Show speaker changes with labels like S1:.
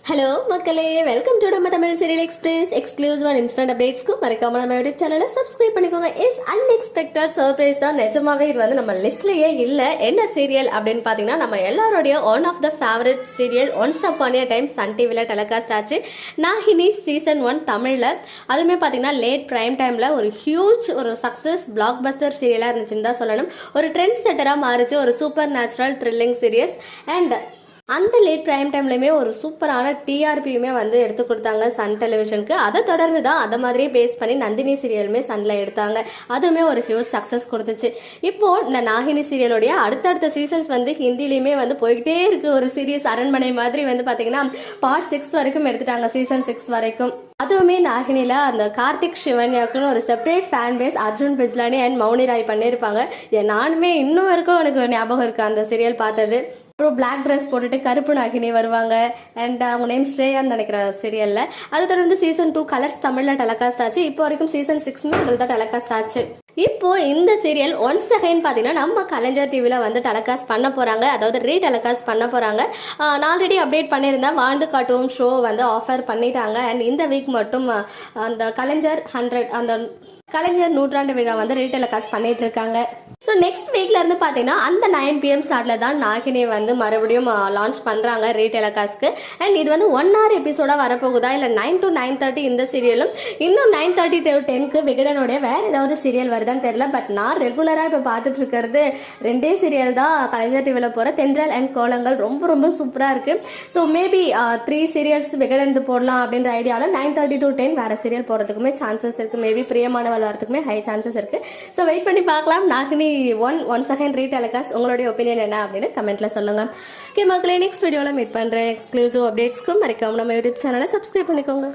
S1: Hello மக்களே, welcome to நம்ம Tamil serial express exclusive and instant அப்டேட்ஸ்க்கு மறக்காம நம்ம யூடியூப் சேனலை சப்ஸ்கிரைப் பண்ணிக்கோங்க. இஸ் அன்எக்ஸ்பெக்டட் சர்ப்ரைஸ் தான். நிஜமாவே இது வந்து நம்ம லிஸ்ட்லயே இல்லை. என்ன சீரியல் அப்படின்னு பார்த்தீங்கன்னா, நம்ம எல்லாரோடைய one of the favourite serial once upon a time Sun டிவியில் டெலிகாஸ்ட் ஆச்சு. நாகினி சீசன் 1 தமிழில். அதுவுமே பார்த்தீங்கன்னா லேட் பிரைம் டைமில் ஒரு ஹியூஜ் ஒரு சக்ஸஸ் பிளாக் பஸ்டர் சீரியலாக இருந்துச்சுன்னு தான் சொல்லணும். ஒரு ட்ரெண்ட் செட்டராக மாறிச்சு. ஒரு supernatural thrilling serious and அந்த லேட் பிரைம் டைம்லையுமே ஒரு சூப்பரான டிஆர்பியுமே வந்து எடுத்து கொடுத்தாங்க சன் டெலிவிஷனுக்கு. அதை தொடர்ந்து தான் அதை மாதிரியே பேஸ் பண்ணி நந்தினி சீரியலுமே சன்ல எடுத்தாங்க. அதுவுமே ஒரு ஹியூஜ் சக்ஸஸ் கொடுத்துச்சு. இப்போ இந்த நாகினி சீரியலோடைய அடுத்தடுத்த சீசன்ஸ் வந்து ஹிந்திலையுமே வந்து போய்கிட்டே இருக்கு. ஒரு சீரியஸ் அரண்மனை மாதிரி வந்து பார்த்தீங்கன்னா பார்ட் 6 வரைக்கும் எடுத்துட்டாங்க, சீசன் 6 வரைக்கும். அதுவுமே நாகினில அந்த கார்த்திக் சிவன்யாக்குன்னு ஒரு separate fan base Arjun Bijlani and Mouni Roy பண்ணியிருப்பாங்க. நானுமே இன்னும் வரைக்கும் எனக்கு ஞாபகம் இருக்கு அந்த சீரியல் பார்த்தது. அப்புறம் பிளாக் ட்ரெஸ் போட்டுட்டு கருப்பு நாகினி வருவாங்க. அண்ட் அவங்க நேம் ஸ்ரேயான்னு நினைக்கிற சீரியல்ல. அது தொடர்ந்து சீசன் 2 கலர்ஸ் தமிழ்ல டெலிகாஸ்ட் ஆச்சு. இப்போ வரைக்கும் சீசன் 6 அதில் தான் டெலிகாஸ்ட் ஆச்சு. இப்போ இந்த சீரியல் ஒன்ஸ் அகைன் பார்த்தீங்கன்னா நம்ம கலைஞர் டிவியில் வந்து டெலிகாஸ்ட் பண்ண போகிறாங்க. அதாவது ரீடெலிகாஸ்ட் பண்ண போகிறாங்க. நான் ஆல்ரெடி அப்டேட் பண்ணியிருந்தேன். வாழ்ந்து காட்டுவோம் ஷோ வந்து ஆஃபர் பண்ணிட்டாங்க. அண்ட் இந்த வீக் மட்டும் அந்த கலைஞர் 100 அந்த கலைஞர் நூற்றாண்டு விழா வந்து ரீடெலிகாஸ்ட் பண்ணிட்டு இருக்காங்க. ஸோ நெக்ஸ்ட் வீக்ல இருந்து பார்த்தீங்கன்னா அந்த 9 PM ஸ்லாட்ல தான் நாகினி வந்து மறுபடியும் லான்ச் பண்ணுறாங்க ரீடெலிகாஸ்ட்க்கு. அண்ட் இது வந்து 1 hour எபிசோடாக வரப்போகுதா இல்லை 9 to 9:30 இந்த சீரியலும், இன்னும் 9:30 to 10க்கு விகடனுடைய வேற ஏதாவது சீரியல் வருதான்னு தெரியல. பட் நான் ரெகுலராக இப்போ பார்த்துட்டு இருக்கிறது 2 சீரியல் தான். கலைஞர் டிவியில் போகிற தென்றல் அண்ட் கோலங்கள் ரொம்ப ரொம்ப சூப்பராக இருக்கு. ஸோ மேபி 3 சீரியல்ஸ் விகடன் போடலாம் அப்படின்ற ஐடியாவில் 9:30 to 10 வேற சீரியல் போகிறதுக்குமே சான்சஸ் இருக்கு. மேபி பிரியமானவள் வரதுக்குமே ஹை சான்சஸ் இருக்கு. ஸோ வெயிட் பண்ணி பார்க்கலாம். நாகினி ஒன்ஸ் அகைன் ரீடெலிகாஸ்ட் உங்களுடைய ஒப்பீனியன் என்ன அப்படின்னு கமெண்ட்ல சொல்லுங்க. ஓகே மக்களே, நெக்ஸ்ட் வீடியோவில் மீட் பண்றேன். எக்ஸ்க்ளூசிவ் அப்டேட்ஸ்க்கும் மறக்காம நம்ம யூடியூப் சேனலை சப்ஸ்கிரைப் பண்ணிக்கோங்க.